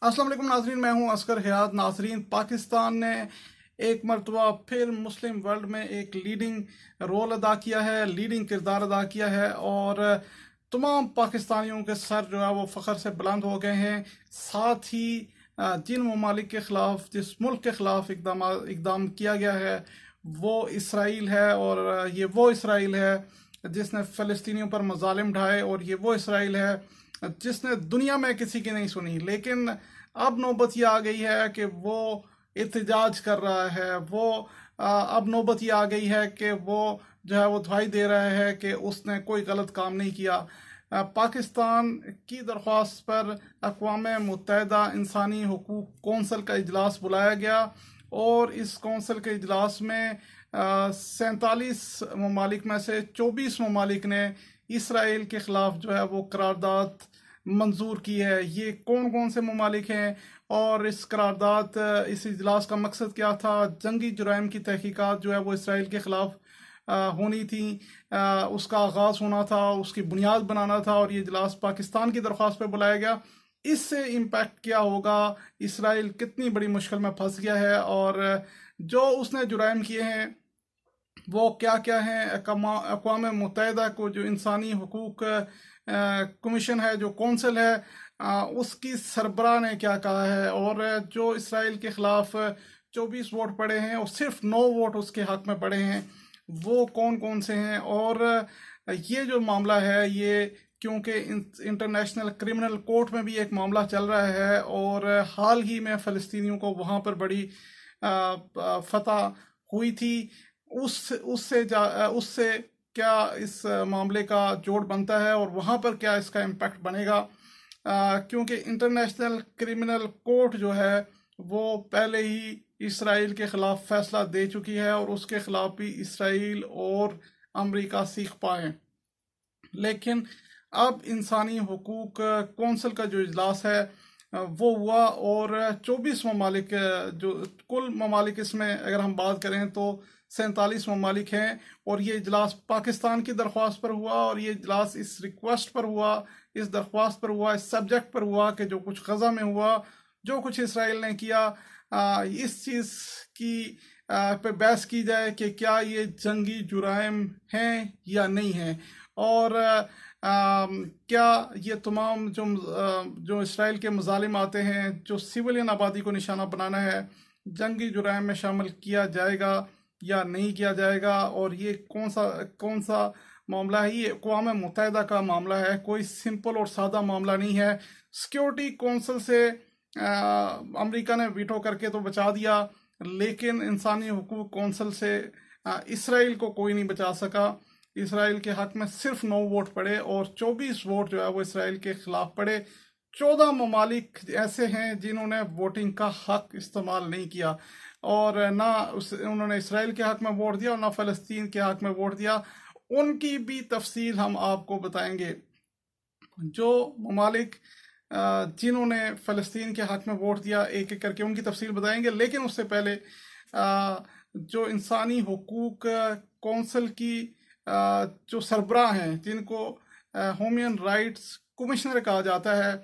अस्सलाम वालेकुम नाजरीन, मैं हूं असगर हयात। नाजरीन, पाकिस्तान ने एक मरतबा फिर मुस्लिम वर्ल्ड में एक लीडिंग रोल अदा किया है, लीडिंग किरदार अदा किया है और तमाम पाकिस्तानियों के सर जो है वो फ़ख्र से बुलंद हो गए हैं। साथ ही जिन ममालिक के ख़िलाफ़, जिस मुल्क के ख़िलाफ़ इकदाम किया गया है वो इसराइल है, और ये वो इसराइल है जिसने फ़लस्तीनियों पर मज़ालिम ढाए, और ये वो इसराइल है जिसने दुनिया में किसी की नहीं सुनी। लेकिन अब नौबत ये आ गई है कि वो एहतजाज कर रहा है, वो अब नौबत ये आ गई है कि वो जो है वो दुहाई दे रहा है कि उसने कोई गलत काम नहीं किया। पाकिस्तान की दरख्वास्त पर अक़वाम मुत्तहिदा इंसानी हकूक़ कौंसल का इजलास बुलाया गया, और इस कौंसल के इजलास में 47 ममालिक में से 24 ममालिक ने इसराइल के ख़िलाफ़ जो है वो करारदाद मंजूर की है। ये कौन कौन से ममालिक हैं और इस करारदाद इस इजलास का मकसद क्या था? जंगी जुराइम की तहकीकात जो है वो इसराइल के ख़िलाफ़ होनी थी, उसका आगाज़ होना था, उसकी बुनियाद बनाना था, और ये इजलास पाकिस्तान की दरख्वास्त पर बुलाया गया। इससे इम्पैक्ट क्या होगा? इसराइल कितनी बड़ी मुश्किल में फंस गया है, और जो उसने जुराइम किए हैं वो क्या क्या हैं? अक़वाम मुत्तहिदा को जो इंसानी हकूक़ कमीशन है, जो कौंसल है, उसकी सरबराह ने क्या कहा है? और जो इसराइल के ख़िलाफ़ 24 वोट पड़े हैं और सिर्फ 9 वोट उसके हक़ में पड़े हैं, वो कौन कौन से हैं? और ये जो मामला है, ये क्योंकि इंटरनेशनल क्रिमिनल कोर्ट में भी एक मामला चल रहा है, और हाल ही में फ़लस्तीनियों को वहाँ पर बड़ी फतह हुई थी। उससे क्या इस मामले का जोड़ बनता है, और वहाँ पर क्या इसका इम्पैक्ट बनेगा? क्योंकि इंटरनेशनल क्रिमिनल कोर्ट जो है वो पहले ही इसराइल के ख़िलाफ़ फ़ैसला दे चुकी है, और उसके ख़िलाफ़ भी इसराइल और अमेरिका सीख पाए। लेकिन अब इंसानी हकूक़ कौंसल का जो इजलास है वो हुआ, और 24 ममालिक, जो कुल ममालिक इसमें अगर हम बात करें तो 47 ममालिक हैं, और ये इजलास पाकिस्तान की दरख्वास्त पर हुआ, और ये इजलास इस रिक्वेस्ट पर हुआ, इस दरख्वास्त पर हुआ, इस सब्जेक्ट पर हुआ कि जो कुछ गज़ा में हुआ, जो कुछ इसराइल ने किया, इस चीज़ की पे बहस की जाए कि क्या ये जंगी जुराइम हैं या नहीं हैं, और क्या ये तमाम जो इसराइल के मज़ालिम आते हैं, जो सिविलियन आबादी को निशाना बनाना है, जंगी जुराइम में शामिल किया जाएगा या नहीं किया जाएगा? और ये कौन सा मामला है? ये अक़वाम मुत्तहिदा का मामला है, कोई सिंपल और सादा मामला नहीं है। सिक्योरिटी कौंसिल से अमेरिका ने वीटो करके तो बचा दिया, लेकिन इंसानी हकूक़ कौंसिल से इसराइल को कोई नहीं बचा सका। इसराइल के हक़ में सिर्फ 9 वोट पड़े, और 24 वोट जो है वो इसराइल के ख़िलाफ़ पड़े। 14 ममालिक ऐसे हैं जिन्होंने वोटिंग का हक़ इस्तेमाल नहीं किया, और ना उन्होंने इसराइल के हक़ में वोट दिया और ना फ़लस्तीन के हक़ में वोट दिया। उनकी भी तफसील हम आपको बताएंगे। जो ममालिक जिन्होंने फ़लस्तीन के हक़ में वोट दिया, एक एक करके उनकी तफसील बताएंगे। लेकिन उससे पहले जो इंसानी हकूक़ कौंसिल की जो सरबराह हैं, जिनको ह्यूमन राइट्स कमिश्नर कहा जाता है,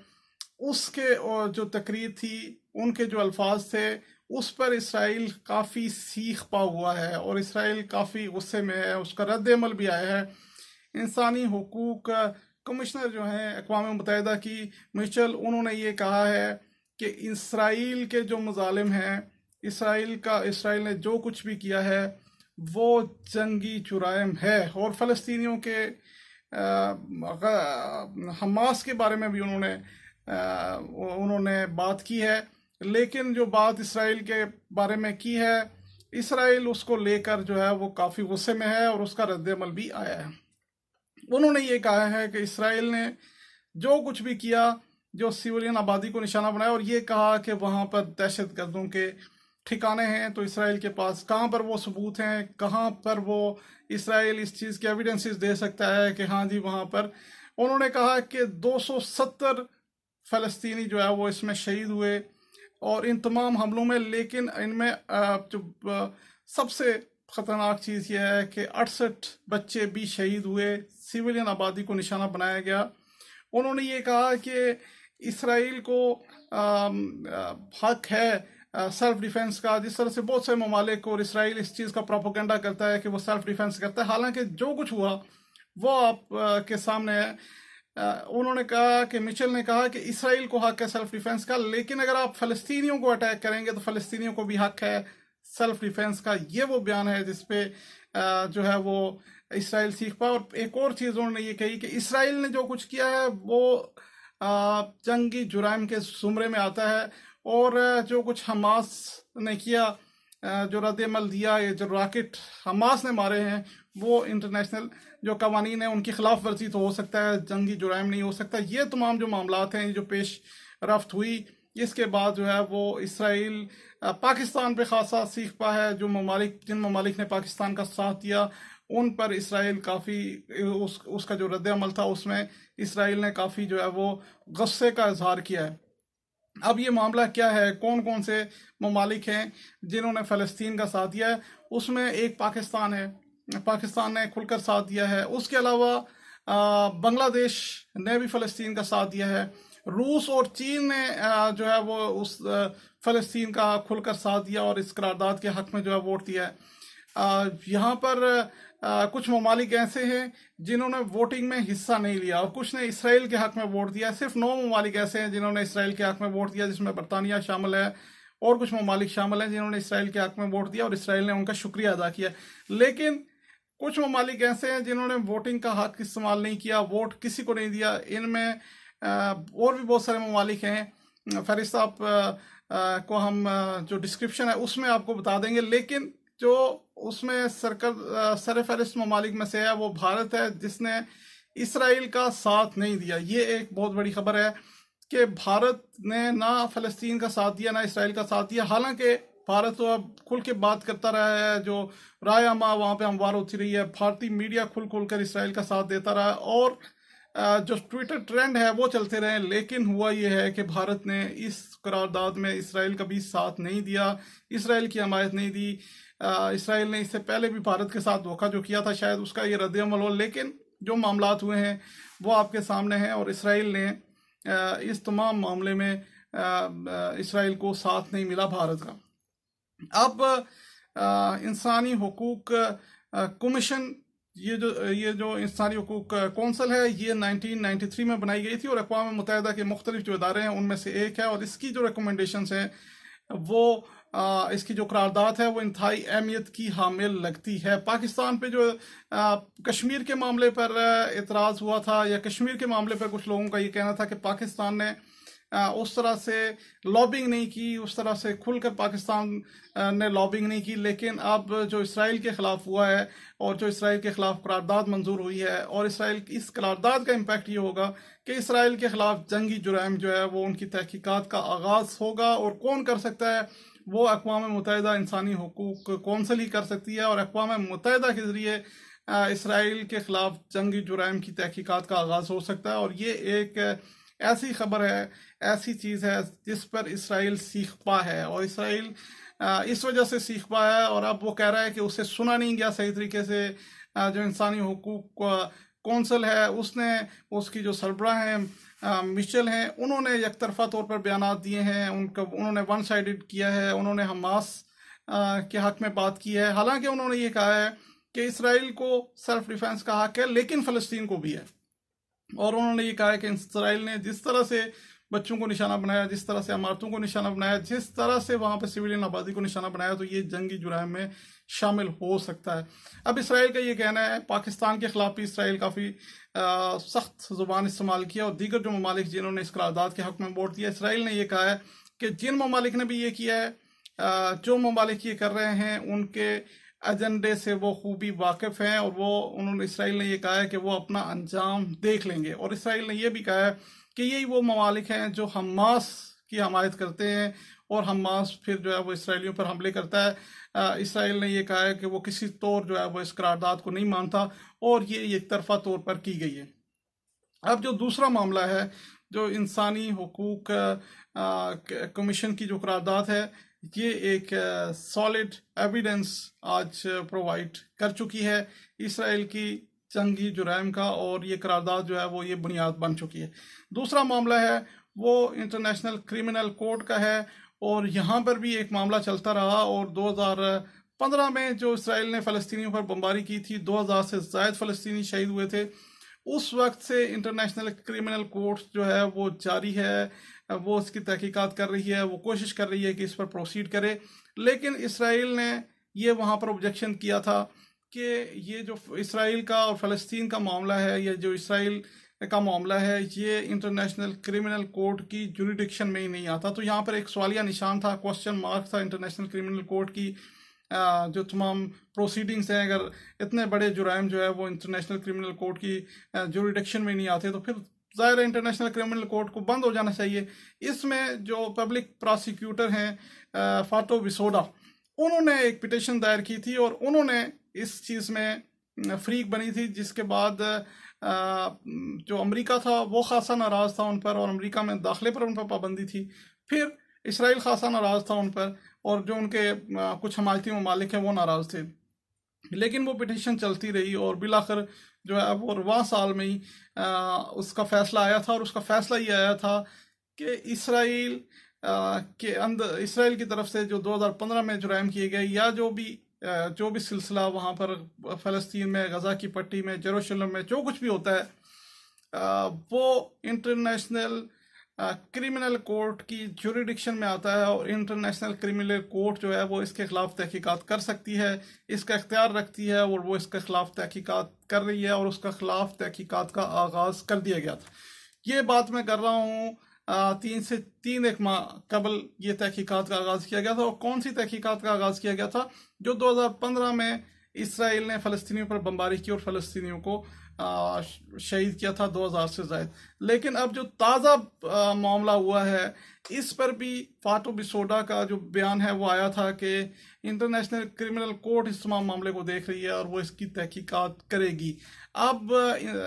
उसके जो तकरीर थी, उनके जो अल्फाज थे, उस पर इसराइल काफ़ी सीख पा हुआ है, और इसराइल काफ़ी गुस्से में है, उसका रद्द अमल भी आया है। इंसानी हकूक़ कमिश्नर जो हैं अक़वाम मुत्तहिदा की, मिशेल, उन्होंने ये कहा है कि इसराइल के जो मज़ालिम हैं, इसराइल ने जो कुछ भी किया है वो जंगी जुराइम है, और फ़लस्तीनियों के हमास के बारे में भी उन्होंने बात की है। लेकिन जो बात इसराइल के बारे में की है, इसराइल उसको लेकर जो है वो काफ़ी गुस्से में है, और उसका रद्द-ए-अमल भी आया है। उन्होंने ये कहा है कि इसराइल ने जो कुछ भी किया, जो सिविलियन आबादी को निशाना बनाया, और ये कहा कि वहाँ पर दहशत गर्दों के ठिकाने हैं, तो इसराइल के पास कहाँ पर वो सबूत हैं, कहाँ पर वो इसराइल इस चीज़ के एविडेंसेस दे सकता है कि हाँ जी वहाँ पर। उन्होंने कहा कि 270 फ़लस्तीनी जो है वो इसमें शहीद हुए, और इन तमाम हमलों में। लेकिन इनमें जो सबसे ख़तरनाक चीज़ यह है कि 68 बच्चे भी शहीद हुए, सिविलियन आबादी को निशाना बनाया गया। उन्होंने ये कहा कि इसराइल को हक है सेल्फ डिफेंस का, जिस तरह से बहुत से ममालिक और इसराइल इस चीज़ का प्रोपोगंडा करता है कि वो सेल्फ डिफेंस करता है, हालांकि जो कुछ हुआ वो आप के सामने है। उन्होंने कहा कि मिचेल ने कहा कि इसराइल को हक है सेल्फ डिफेंस का, लेकिन अगर आप फ़लस्तीनियों को अटैक करेंगे तो फ़लस्तीनियों को भी हक है सेल्फ डिफेंस का। ये वो बयान है जिसपे जो है वो इसराइल सीख पाए। और एक और चीज़ उन्होंने ये कही कि इसराइल ने जो कुछ किया है वो जंगी जुराइम के ज़ुमरे में आता है, और जो कुछ हमास ने किया, जो रद्द-ए-अमल दिया, ये जो रॉकेट हमास ने मारे हैं, वो इंटरनेशनल जो कवानीन है उनकी खिलाफ वर्जी तो हो सकता है, जंगी जुराइम नहीं हो सकता। ये तमाम जो मामलात हैं जो पेश रफ्त हुई, इसके बाद जो है वो इसराइल पाकिस्तान पे खासा सीख पा है। जो ममालिक जिन ममालिक ने पाकिस्तान का साथ दिया उन पर इसराइल काफ़ी उसका जो रद्द-ए-अमल था उसमें इसराइल ने काफ़ी जो है वो गुस्से का इजहार किया है। अब ये मामला क्या है, कौन कौन से ममालिक हैं जिन्होंने फ़लस्तीन का साथ दिया है? उसमें एक पाकिस्तान है, पाकिस्तान ने खुलकर साथ दिया है। उसके अलावा बांग्लादेश ने भी फ़लस्तीन का साथ दिया है। रूस और चीन ने जो है वो उस फ़लस्तीन का खुलकर साथ दिया और इस करारदाद के हक़ में जो है वोट दिया है। यहाँ पर कुछ ममालिक ऐसे हैं जिन्होंने वोटिंग में हिस्सा नहीं लिया और कुछ ने इसराइल के हक़ में वोट दिया। सिर्फ 9 ममालिक ऐसे हैं जिन्होंने इसराइल के हक़ में वोट दिया, जिसमें बरतानिया शामिल है और कुछ ममालिक शामिल हैं जिन्होंने इसराइल के हक़ में वोट दिया और इसराइल ने उनका शुक्रिया अदा किया। लेकिन कुछ ममालिक ऐसे हैं जिन्होंने वोटिंग का हक़ इस्तेमाल नहीं किया, वोट किसी को नहीं दिया। इनमें और भी बहुत सारे ममालिक हैं। फहरिस्त आप को हम जो डिस्क्रिप्शन है उसमें आपको बता देंगे, लेकिन जो उसमें सर फहरिस्त ममालिक में से है वो भारत है, जिसने इसराइल का साथ नहीं दिया। ये एक बहुत बड़ी खबर है कि भारत ने ना फ़लस्तीन का साथ दिया ना इसराइल का साथ दिया। हालांकि भारत तो अब खुल के बात करता रहा है, जो राय अमा वहाँ पे हमवार होती रही है, भारतीय मीडिया खुल कर इसराइल का साथ देता रहा और जो ट्विटर ट्रेंड है वो चलते रहे। लेकिन हुआ ये है कि भारत ने इस करारदाद में इसराइल का भी साथ नहीं दिया, इसराइल की हमायत नहीं दी। इसराइल ने इससे पहले भी भारत के साथ धोखा जो किया था, शायद उसका ये रद्द-ए-अमल हो। लेकिन जो मामलात हुए हैं वो आपके सामने हैं और इसराइल ने इस तमाम मामले में इसराइल को साथ नहीं मिला भारत का। अब इंसानी हुकूक कमीशन, ये जो इंसानी हुकूक कौंसल है, ये 1993 में बनाई गई थी और अक़वाम मुत्तहिदा के मुख्तलिफ जो इदारे हैं उनमें से एक है। और इसकी जो रिकमेंडेशंस हैं वो इसकी जो करारदाद है वो इंतहाई अहमियत की हामिल लगती है। पाकिस्तान पे जो कश्मीर के मामले पर एतराज़ हुआ था, या कश्मीर के मामले पर कुछ लोगों का ये कहना था कि पाकिस्तान ने उस तरह से लॉबिंग नहीं की, उस तरह से खुलकर पाकिस्तान ने लॉबिंग नहीं की। लेकिन अब जो इसराइल के ख़िलाफ़ हुआ है और जो इसराइल के ख़िलाफ़ करारदाद मंजूर हुई है, और इसराइल की इस करारदाद का इम्पैक्ट ये होगा कि इसराइल के ख़िलाफ़ जंगी जुराइम जो है वो उनकी तहकीकात का आगाज़ होगा। और कौन कर सकता है वो अक़वाम मुत्तहिदा इंसानी हुकूक कौंसिल ही कर सकती है, और अक़वाम मुत्तहिदा के ज़रिए इसराइल के ख़िलाफ़ जंगी जुराइम की तहकीकात का आगाज़ हो सकता है। और ये एक ऐसी खबर है, ऐसी चीज़ है जिस पर इसराइल सीख पा है, और इसराइल इस वजह से सीख पाया है। और अब वो कह रहा है कि उसे सुना नहीं गया सही तरीके से। जो इंसानी हुकूक कौंसिल है उसने, उसकी जो सरबराह हैं मिशेल हैं, उन्होंने एक तरफा तौर पर बयानात दिए हैं, उन्होंने वन साइडेड किया है, उन्होंने हमास के हक़ में बात की है। हालांकि उन्होंने ये कहा है कि इसराइल को सेल्फ डिफेंस का हक़ है लेकिन फ़लस्तीन को भी है। और उन्होंने ये कहा है कि इसराइल ने जिस तरह से बच्चों को निशाना बनाया, जिस तरह से इमारतों को निशाना बनाया, जिस तरह से वहाँ पर सिविलियन आबादी को निशाना बनाया, तो ये जंगी जुराइम में शामिल हो सकता है। अब इसराइल का ये कहना है, पाकिस्तान के ख़िलाफ़ भी इसराइल काफ़ी सख्त ज़ुबान इस्तेमाल किया, और दीगर जो ममालिक जिन्होंने इस करारदाद के हक़ में वोट दिया, इसराइल ने यह कहा है कि जिन ममालिक ने भी ये किया है, जो ममालिक ये कर रहे हैं उनके एजेंडे से वो खूबी वाकिफ़ हैं, और उन्होंने इसराइल ने ये कहा है कि वो अपना अंजाम देख लेंगे। और इसराइल ने यह भी कहा है कि यही वो ममालिक हैं जो हमास की हमायत करते हैं, और हमास फिर जो है वो इसराइलियों पर हमले करता है। इसराइल ने यह कहा है कि वो किसी तौर जो है वो इस करारदाद को नहीं मानता, और ये एक तरफा तौर पर की गई है। अब जो दूसरा मामला है, जो इंसानी हुकूक कमीशन की जो करारदाद है, ये एक सॉलिड एविडेंस आज प्रोवाइड कर चुकी है इसराइल की जंगी जुराइम का, और ये करारदाद जो है वो ये बुनियाद बन चुकी है। दूसरा मामला है वो इंटरनेशनल क्रिमिनल कोर्ट का है। और यहाँ पर भी एक मामला चलता रहा और 2015 में जो इसराइल ने फ़लस्तीनियों पर बमबारी की थी, 2000 से ज़ायद फ़लस्तीनी शहीद हुए थे। उस वक्त से इंटरनेशनल क्रिमिनल कोर्ट जो है वो जारी है, वो इसकी तहकीकात कर रही है, वो कोशिश कर रही है कि इस पर प्रोसीड करे। लेकिन इसराइल ने ये वहाँ पर ऑब्जेक्शन किया था कि ये जो इसराइल का और फ़लस्तीन का मामला है, या जो इसराइल का मामला है, ये इंटरनेशनल क्रिमिनल कोर्ट की जुरिडिक्शन में ही नहीं आता। तो यहाँ पर एक सवालिया निशान था, क्वेश्चन मार्क था इंटरनेशनल क्रिमिनल कोर्ट की जो तमाम प्रोसीडिंग्स हैं। अगर इतने बड़े जुराइम जो है वो इंटरनेशनल क्रिमिनल कोर्ट की जुरिडिक्शन में नहीं आते, तो फिर ज़ाहिर है इंटरनेशनल क्रिमिनल कोर्ट को बंद हो जाना चाहिए। इसमें जो पब्लिक प्रोसिक्यूटर हैं फातो बिसोडा, उन्होंने एक पिटिशन दायर की थी और उन्होंने इस चीज़ में फ्रीक बनी थी, जिसके बाद जो अमेरिका था वो खासा नाराज़ था उन पर, और अमेरिका में दाखिले पर उन पर पाबंदी थी। फिर इसराइल खासा नाराज़ था उन पर, और जो उनके कुछ हमायती ममालिक हैं वो नाराज़ थे। लेकिन वो पिटिशन चलती रही और बिलाखिर जो है वो रवां साल में ही उसका फैसला आया था। और उसका फैसला ये आया था कि इसराइल के अंदर, इसराइल की तरफ से जो 2015 में जुराइम किए गए, या जो भी सिलसिला वहाँ पर फ़लस्तीन में, गज़ा की पट्टी में, जेरूशलम में जो कुछ भी होता है, वो इंटरनेशनल क्रिमिनल कोर्ट की जुरिडिक्शन में आता है। और इंटरनेशनल क्रिमिनल कोर्ट जो है वो इसके खिलाफ तहकीकात कर सकती है, इसका इख्तियार रखती है, और वो इसके खिलाफ तहकीकात कर रही है, और उसका खिलाफ तहकीकात का आगाज़ कर दिया गया था। ये बात मैं कर रहा हूँ 1 माह कबल ये तहकीकात का आगाज़ किया गया था। और कौन सी तहकीकात का आगाज़ किया गया था? जो 2015 में इसराइल ने फ़लस्तीनियों पर बमबारी की और फ़लस्तीनियों को शहीद किया था 2000 से ज़ायद। लेकिन अब जो ताज़ा मामला हुआ है, इस पर भी फातो बिसोडा का जो बयान है वो आया था कि इंटरनेशनल क्रिमिनल कोर्ट इस तमाम मामले को देख रही है और वो इसकी तहकीकात करेगी। अब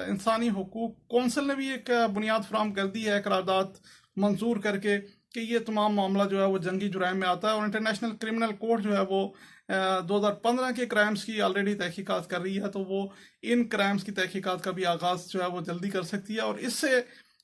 इंसानी हुकूक कौंसिल ने भी एक बुनियाद फराहम कर दी है, करारदाद मंजूर करके, कि ये तमाम मामला जो है वो जंगी जुराइम में आता है। और इंटरनेशनल क्रिमिनल कोर्ट जो है वो 2015 के क्राइम्स की ऑलरेडी तहकीकात कर रही है, तो वो इन क्राइम्स की तहकीकात का भी आगाज़ जो है वो जल्दी कर सकती है। और इससे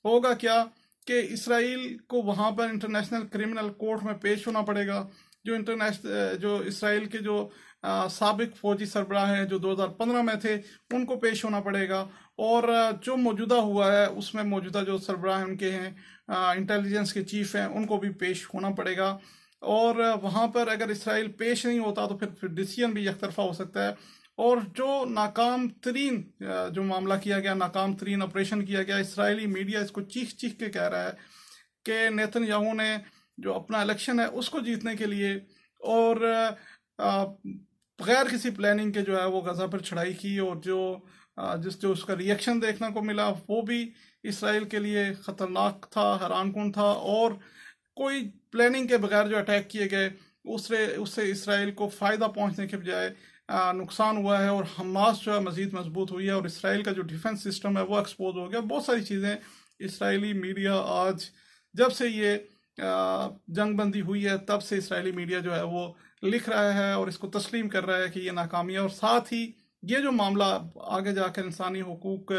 होगा क्या कि इसराइल को वहाँ पर इंटरनेशनल क्रिमिनल कोर्ट में पेश होना पड़ेगा। जो इसराइल के जो साबिक फौजी सरबराह हैं जो 2015 में थे, उनको पेश होना पड़ेगा। और जो मौजूदा हुआ है उसमें मौजूदा जो सरबराह उनके हैं, इंटेलिजेंस के चीफ हैं, उनको भी पेश होना पड़ेगा। और वहाँ पर अगर इसराइल पेश नहीं होता तो फिर डिसीजन भी एक तरफा हो सकता है। और जो नाकाम तरीन जो मामला किया गया, नाकाम तरीन ऑपरेशन किया गया, इसराइली मीडिया इसको चीख चीख के कह रहा है कि नेतन्याहू ने जो अपना इलेक्शन है उसको जीतने के लिए और बगैर किसी प्लानिंग के जो है वो गज़ा पर चढ़ाई की, और जो उसका रिएक्शन देखने को मिला वो भी इसराइल के लिए ख़तरनाक था, हैरानकुन था। और कोई प्लानिंग के बगैर जो अटैक किए गए उससे इसराइल को फ़ायदा पहुंचने के बजाय नुकसान हुआ है, और हमास जो है मज़ीद मजबूत हुई है, और इसराइल का जो डिफेंस सिस्टम है वो एक्सपोज हो गया। बहुत सारी चीज़ें इसराइली मीडिया आज, जब से ये जंगबंदी हुई है, तब से इसराइली मीडिया जो है वो लिख रहा है और इसको तस्लीम कर रहा है कि ये नाकामी है। और साथ ही ये जो मामला आगे जाकर इंसानी हुकूक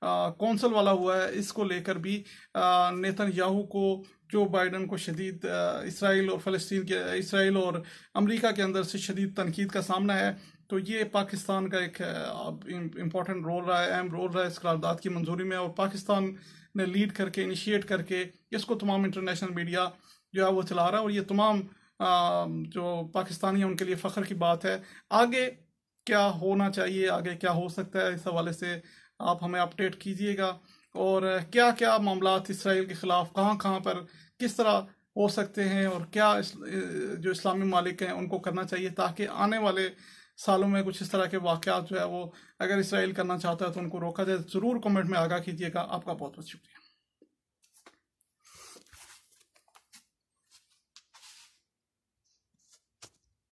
कौंसिल वाला हुआ है, इसको लेकर भी नेतन्याहू को, जो बाइडन को शदीद इसराइल और अमेरिका के अंदर से शदीद तनकीद का सामना है। तो ये पाकिस्तान का एक इम्पॉर्टेंट रोल रहा है, अहम रोल रहा है इस करारदाद की मंजूरी में। और पाकिस्तान ने लीड करके, इनिशिएट करके इसको तमाम इंटरनेशनल मीडिया जो है वो चला रहा है। और ये तमाम जो पाकिस्तानी हैं उनके लिए फ़ख्र की बात है। आगे क्या होना चाहिए, आगे क्या हो सकता है, इस हवाले से आप हमें अपडेट कीजिएगा। और क्या क्या मामलात इसराइल के ख़िलाफ़ कहाँ कहाँ पर किस तरह हो सकते हैं, और क्या जो इस्लामी मालिक हैं उनको करना चाहिए, ताकि आने वाले सालों में कुछ इस तरह के वाक़यात जो है वो अगर इसराइल करना चाहता है तो उनको रोका जाए। ज़रूर कमेंट में आगाह कीजिएगा। आपका बहुत बहुत शुक्रिया।